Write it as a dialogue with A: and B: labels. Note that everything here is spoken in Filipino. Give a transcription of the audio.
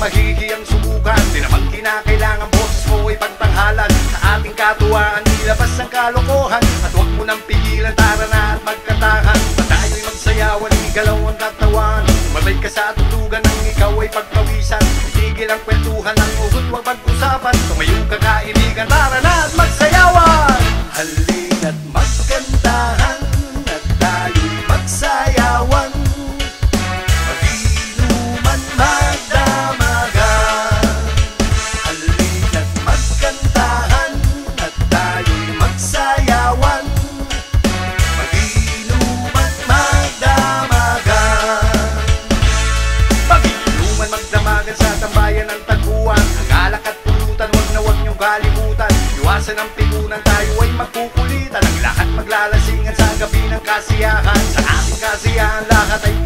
A: mahihiyang subukan. Di naman kinakailangan boses mo ay pagtanghalan. Sa ating katuwaan, ilabas ang kalokohan. At huwag mo nang pigilan, tara na at magkatahan. Ba tayo'y magsayawan, igalaw ang tatawan. Umabay ka sa tulugan nang ikaw ay pagpawisan. Itigil ang kwentuhan ng uhod, huwag pag-usapan. Tumayo ka kaibigan, tara na at magsayawan. Halina't magkantahan at tayo'y magsayawan. Mag-inuman, magdamagan. Halina't magkantahan at tayo'y magsayawan. Mag-inuman, magdamagan. Mag-inuman, magdamagan sa tambayan ng taguan. Ang alak at pulutan, wag na wag niyong kalimutan. Iwasan ang pigunan, tayo ay magkukulitan. Ang lahat maglalasingan sa gabi ng kasiyahan. Sa ating kasiyahan, lahat ay